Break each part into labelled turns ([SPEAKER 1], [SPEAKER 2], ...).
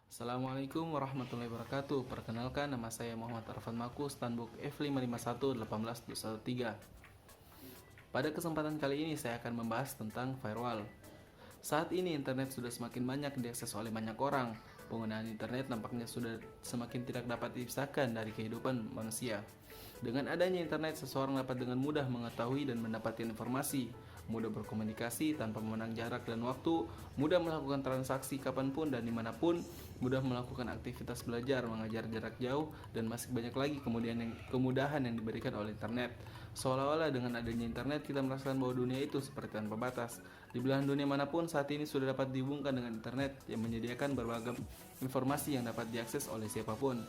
[SPEAKER 1] Assalamualaikum warahmatullahi wabarakatuh. Perkenalkan, nama saya Muhammad Arfan Maku, Stanbook F551-18213. Pada kesempatan kali ini saya akan membahas tentang firewall. Saat ini internet sudah semakin banyak diakses oleh banyak orang. Penggunaan internet nampaknya sudah semakin tidak dapat dipisahkan dari kehidupan manusia. Dengan adanya internet, seseorang dapat dengan mudah mengetahui dan mendapatkan informasi, mudah berkomunikasi tanpa memandang jarak dan waktu, mudah melakukan transaksi kapanpun dan dimanapun, mudah melakukan aktivitas belajar, mengajar jarak jauh, dan masih banyak lagi kemudahan yang diberikan oleh internet. Seolah-olah dengan adanya internet kita merasakan bahwa dunia itu seperti tanpa batas. Di belahan dunia manapun saat ini sudah dapat dihubungkan dengan internet yang menyediakan berbagai informasi yang dapat diakses oleh siapapun.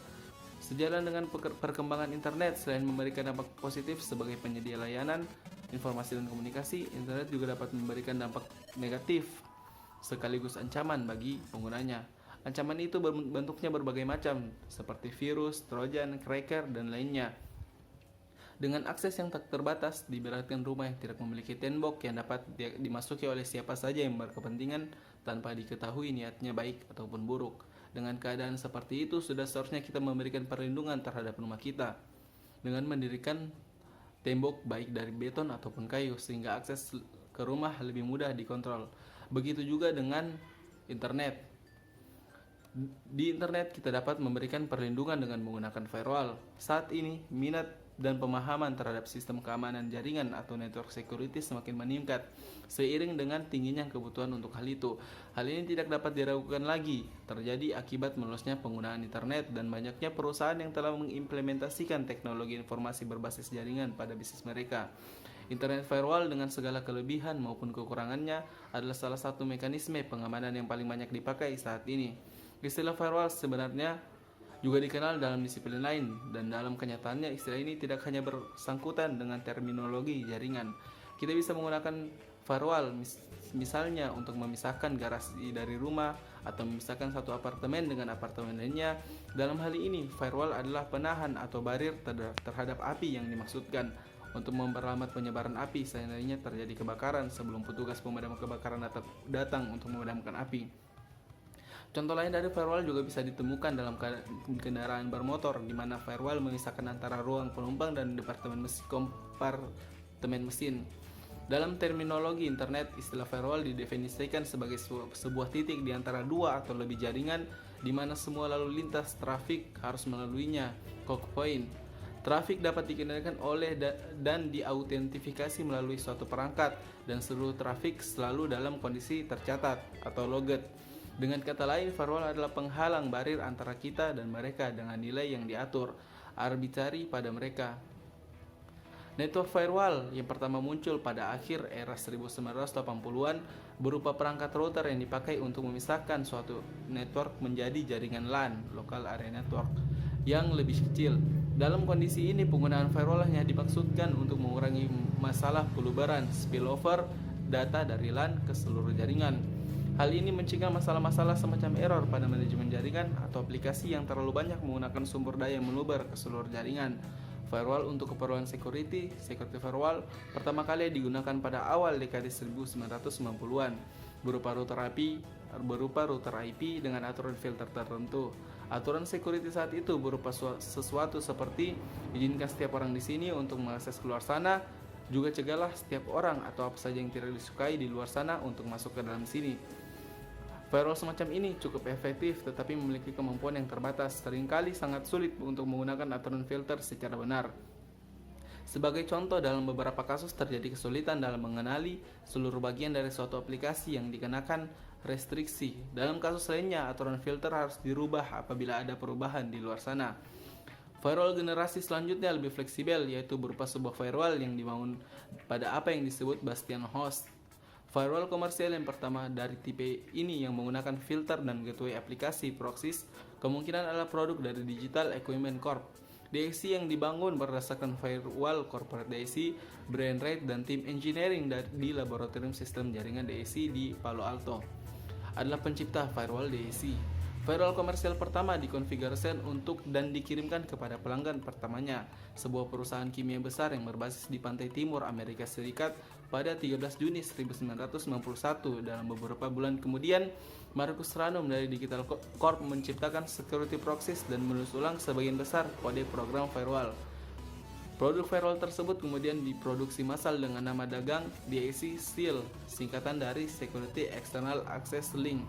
[SPEAKER 1] Sejalan dengan perkembangan internet, selain memberikan dampak positif sebagai penyedia layanan, informasi dan komunikasi, internet juga dapat memberikan dampak negatif sekaligus ancaman bagi penggunanya. Ancaman itu bentuknya berbagai macam, seperti virus, trojan, cracker, dan lainnya. Dengan akses yang tak terbatas, diibaratkan rumah yang tidak memiliki tembok yang dapat dimasuki oleh siapa saja yang berkepentingan tanpa diketahui niatnya baik ataupun buruk. Dengan keadaan seperti itu, sudah seharusnya kita memberikan perlindungan terhadap rumah kita dengan mendirikan tembok baik dari beton ataupun kayu sehingga akses ke rumah lebih mudah dikontrol. Begitu juga dengan internet. Di internet kita dapat memberikan perlindungan dengan menggunakan firewall. Saat ini, minat dan pemahaman terhadap sistem keamanan jaringan atau network security semakin meningkat seiring dengan tingginya kebutuhan untuk hal itu. Hal ini tidak dapat diragukan lagi terjadi akibat meluasnya penggunaan internet dan banyaknya perusahaan yang telah mengimplementasikan teknologi informasi berbasis jaringan pada bisnis mereka. Internet firewall dengan segala kelebihan maupun kekurangannya adalah salah satu mekanisme pengamanan yang paling banyak dipakai saat ini. Istilah firewall sebenarnya juga dikenal dalam disiplin lain, dan dalam kenyataannya istilah ini tidak hanya bersangkutan dengan terminologi jaringan. Kita bisa menggunakan firewall misalnya untuk memisahkan garasi dari rumah atau memisahkan satu apartemen dengan apartemen lainnya. Dalam hal ini, firewall adalah penahan atau barir terhadap api yang dimaksudkan untuk memperlambat penyebaran api seandainya terjadi kebakaran sebelum petugas pemadam kebakaran datang untuk memadamkan api. Contoh lain dari firewall juga bisa ditemukan dalam kendaraan bermotor, di mana firewall memisahkan antara ruang penumpang dan kompartemen mesin. Dalam terminologi internet, istilah firewall didefinisikan sebagai sebuah titik di antara dua atau lebih jaringan, di mana semua lalu lintas trafik harus melaluinya. Choke point. Trafik dapat dikendalikan oleh dan diautentifikasi melalui suatu perangkat, dan seluruh trafik selalu dalam kondisi tercatat atau logged. Dengan kata lain, firewall adalah penghalang barir antara kita dan mereka dengan nilai yang diatur arbitrari pada mereka. Network firewall yang pertama muncul pada akhir era 1980-an berupa perangkat router yang dipakai untuk memisahkan suatu network menjadi jaringan LAN, Local Area Network, yang lebih kecil. Dalam kondisi ini, penggunaan firewall hanya dimaksudkan untuk mengurangi masalah pelubaran spillover data dari LAN ke seluruh jaringan. Hal ini mencegah masalah-masalah semacam error pada manajemen jaringan atau aplikasi yang terlalu banyak menggunakan sumber daya yang meluber ke seluruh jaringan. Firewall untuk keperluan security firewall pertama kali digunakan pada awal dekade 1990-an berupa router IP dengan aturan filter tertentu. Aturan security saat itu berupa sesuatu seperti izinkan setiap orang di sini untuk mengakses keluar sana, juga cegahlah setiap orang atau apa saja yang tidak disukai di luar sana untuk masuk ke dalam sini. Firewall semacam ini cukup efektif tetapi memiliki kemampuan yang terbatas, seringkali sangat sulit untuk menggunakan aturan filter secara benar. Sebagai contoh, dalam beberapa kasus terjadi kesulitan dalam mengenali seluruh bagian dari suatu aplikasi yang dikenakan restriksi. Dalam kasus lainnya, aturan filter harus dirubah apabila ada perubahan di luar sana. Firewall generasi selanjutnya lebih fleksibel, yaitu berupa sebuah firewall yang dibangun pada apa yang disebut bastion host. Firewall komersial yang pertama dari tipe ini yang menggunakan filter dan gateway aplikasi proxies kemungkinan adalah produk dari Digital Equipment Corp. DXC yang dibangun berdasarkan firewall corporate DXC, Brian Wright dan tim engineering di Laboratorium Sistem Jaringan DXC di Palo Alto adalah pencipta firewall DXC. Firewall komersial pertama dikonfigurasikan untuk dan dikirimkan kepada pelanggan pertamanya, sebuah perusahaan kimia besar yang berbasis di pantai timur Amerika Serikat pada 13 Juni 1991. Dalam beberapa bulan kemudian, Marcus Ranum dari Digital Corp menciptakan security proxies dan menulis ulang sebagian besar kode program firewall. Produk firewall tersebut kemudian diproduksi massal dengan nama dagang DAC Seal, singkatan dari Security External Access Link.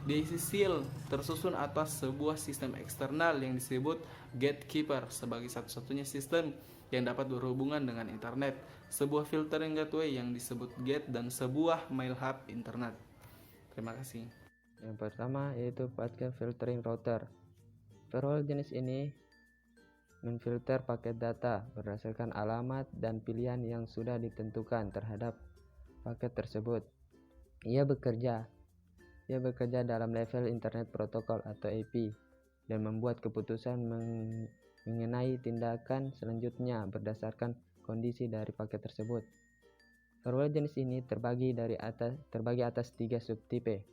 [SPEAKER 1] DAC Seal tersusun atas sebuah sistem eksternal yang disebut Gatekeeper sebagai satu-satunya sistem yang dapat berhubungan dengan internet, sebuah filtering gateway yang disebut gate, dan sebuah mail hub internet. Terima kasih.
[SPEAKER 2] Yang pertama yaitu packet filtering router. Firewall jenis ini memfilter paket data berdasarkan alamat dan pilihan yang sudah ditentukan terhadap paket tersebut. Ia bekerja dalam level Internet Protocol atau IP dan membuat keputusan mengenai tindakan selanjutnya berdasarkan kondisi dari paket tersebut. Firewall jenis ini terbagi atas 3 subtipe.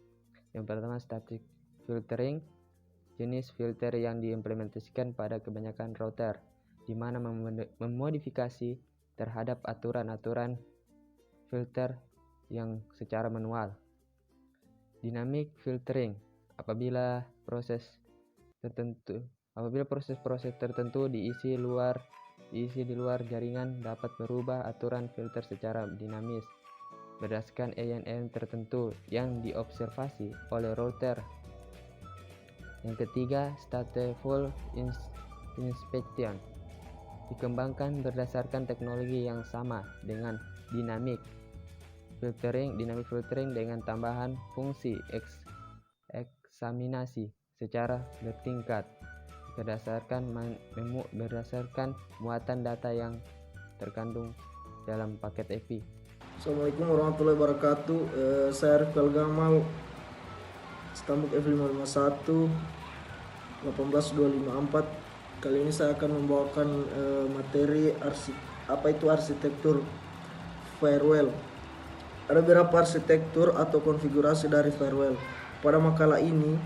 [SPEAKER 2] Yang pertama, static filtering, jenis filter yang diimplementasikan pada kebanyakan router, di mana memodifikasi terhadap aturan-aturan filter yang secara manual. Dynamic filtering, apabila proses tertentu diisi di luar jaringan dapat merubah aturan filter secara dinamis berdasarkan ENN tertentu yang diobservasi oleh router. Yang ketiga, stateful inspection, dikembangkan berdasarkan teknologi yang sama dengan dynamic filtering dengan tambahan fungsi eksaminasi secara bertingkat berdasarkan muatan data yang terkandung dalam paket IP.
[SPEAKER 3] Assalamualaikum warahmatullahi wabarakatuh. Saya Arif Gamal, Stambuk F551 18254. Kali ini saya akan membawakan materi apa itu arsitektur firewall. Ada beberapa arsitektur atau konfigurasi dari firewall. Pada makalah ini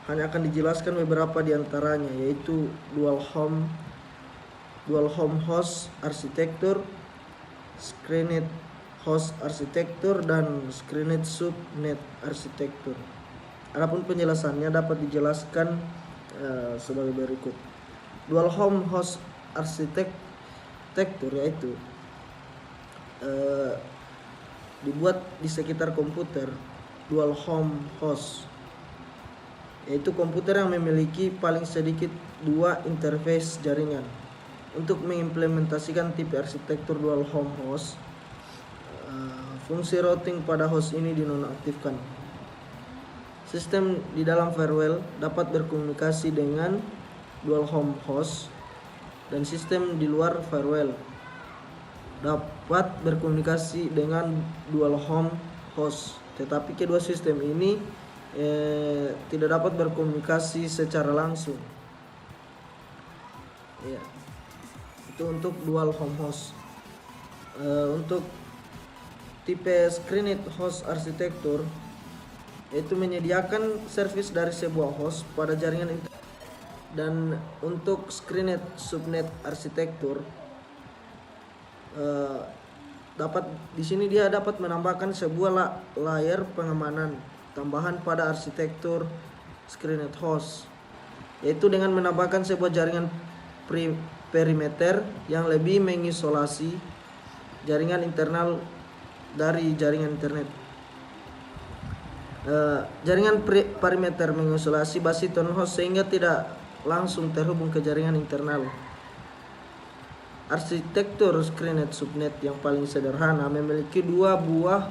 [SPEAKER 3] hanya akan dijelaskan beberapa di antaranya, yaitu dual home host arsitektur, screened host arsitektur, dan screened subnet arsitektur. Adapun penjelasannya dapat dijelaskan sebagai berikut. Dual home host arsitektur yaitu dibuat di sekitar komputer dual home host, yaitu komputer yang memiliki paling sedikit 2 interface jaringan. Untuk mengimplementasikan tipe arsitektur dual home host, fungsi routing pada host ini dinonaktifkan. Sistem di dalam firewall dapat berkomunikasi dengan dual home host, dan sistem di luar firewall dapat berkomunikasi dengan dual home host. Tetapi kedua sistem ini tidak dapat berkomunikasi secara langsung. Ya, itu untuk dual home host. Untuk tipe screened host arsitektur, yaitu menyediakan servis dari sebuah host pada jaringan internet. Dan untuk screened subnet arsitektur, di sini dia dapat menambahkan sebuah layer pengamanan tambahan pada arsitektur screened host, yaitu dengan menambahkan sebuah jaringan perimeter yang lebih mengisolasi jaringan internal dari jaringan internet. Jaringan perimeter mengisolasi basiton host sehingga tidak langsung terhubung ke jaringan internal. Arsitektur screened subnet yang paling sederhana memiliki 2 buah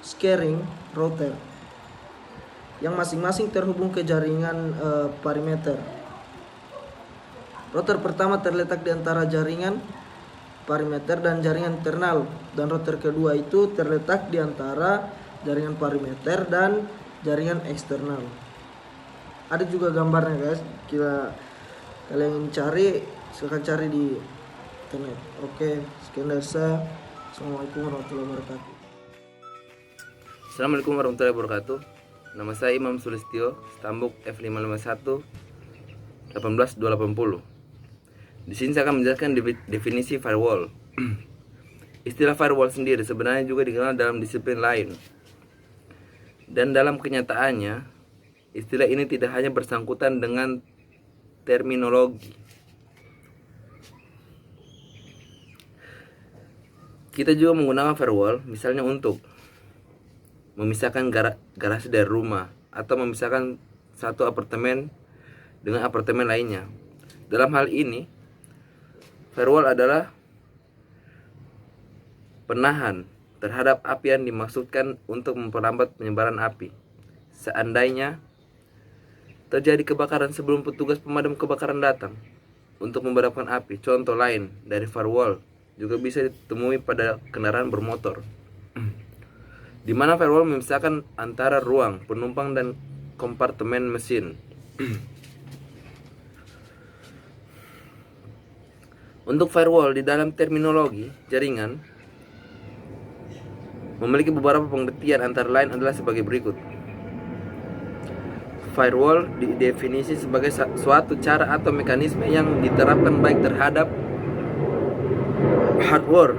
[SPEAKER 3] sharing router yang masing-masing terhubung ke jaringan perimeter. Router pertama terletak di antara jaringan perimeter dan jaringan internal, dan router kedua itu terletak di antara jaringan perimeter dan jaringan eksternal. Ada juga gambarnya guys, kalian cari, silakan cari di internet. Oke, sekian dari saya. Assalamualaikum warahmatullahi wabarakatuh.
[SPEAKER 4] Assalamualaikum warahmatullahi wabarakatuh. Nama saya Imam Sulistyo, Stambuk F551 18280. Di sini saya akan menjelaskan definisi firewall. Istilah firewall sendiri sebenarnya juga dikenal dalam disiplin lain. Dan dalam kenyataannya, istilah ini tidak hanya bersangkutan dengan terminologi. Kita juga menggunakan firewall misalnya untuk memisahkan garasi dari rumah atau memisahkan satu apartemen dengan apartemen lainnya. Dalam hal ini, firewall adalah penahan terhadap api yang dimaksudkan untuk memperlambat penyebaran api. Seandainya terjadi kebakaran sebelum petugas pemadam kebakaran datang untuk memadamkan api. Contoh lain dari firewall juga bisa ditemui pada kendaraan bermotor, di mana firewall memisahkan antara ruang penumpang dan kompartemen mesin. Untuk firewall di dalam terminologi jaringan memiliki beberapa pengertian, antara lain adalah sebagai berikut. Firewall didefinisi sebagai suatu cara atau mekanisme yang diterapkan baik terhadap hardware,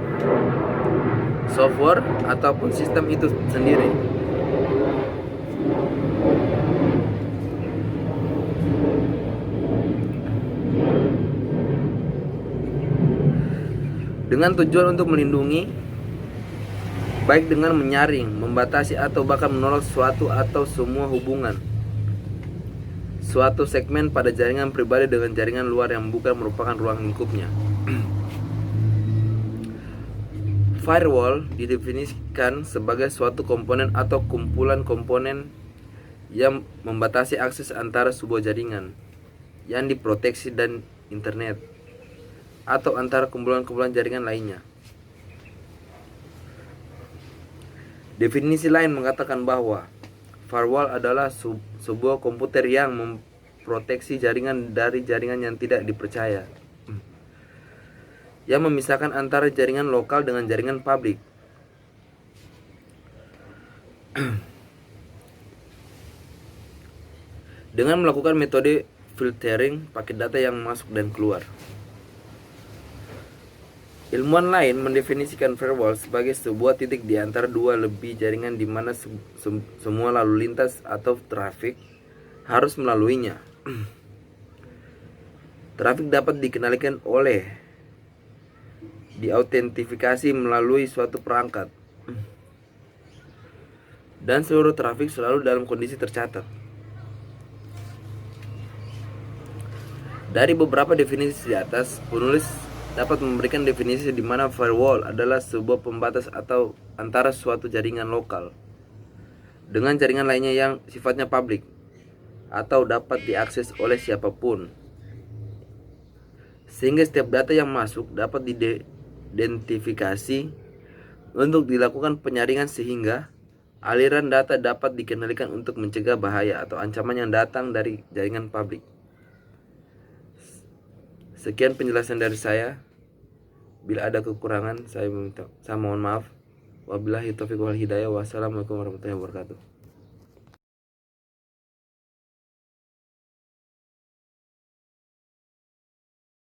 [SPEAKER 4] software, ataupun sistem itu sendiri. Dengan tujuan untuk melindungi, baik dengan menyaring, membatasi, atau bahkan menolak suatu atau semua hubungan suatu segmen pada jaringan pribadi dengan jaringan luar yang bukan merupakan ruang lingkupnya. Firewall didefinisikan sebagai suatu komponen atau kumpulan komponen yang membatasi akses antara sebuah jaringan yang diproteksi dan internet, atau antara kumpulan-kumpulan jaringan lainnya. Definisi lain mengatakan bahwa firewall adalah sebuah komputer yang memproteksi jaringan dari jaringan yang tidak dipercaya, yang memisahkan antara jaringan lokal dengan jaringan publik. Dengan melakukan metode filtering paket data yang masuk dan keluar. Ilmuwan lain mendefinisikan firewall sebagai sebuah titik di antara dua lebih jaringan di mana semua lalu lintas atau trafik harus melaluinya. Trafik dapat dikendalikan oleh diautentifikasi melalui suatu perangkat, dan seluruh trafik selalu dalam kondisi tercatat. Dari beberapa definisi di atas, penulis dapat memberikan definisi di mana firewall adalah sebuah pembatas atau antara suatu jaringan lokal dengan jaringan lainnya yang sifatnya publik atau dapat diakses oleh siapapun, sehingga setiap data yang masuk dapat diidentifikasi untuk dilakukan penyaringan, sehingga aliran data dapat dikendalikan untuk mencegah bahaya atau ancaman yang datang dari jaringan publik. Sekian penjelasan dari saya. Bila ada kekurangan, saya mohon maaf. Wabillahi taufiq wal hidayah. Wassalamualaikum warahmatullahi wabarakatuh.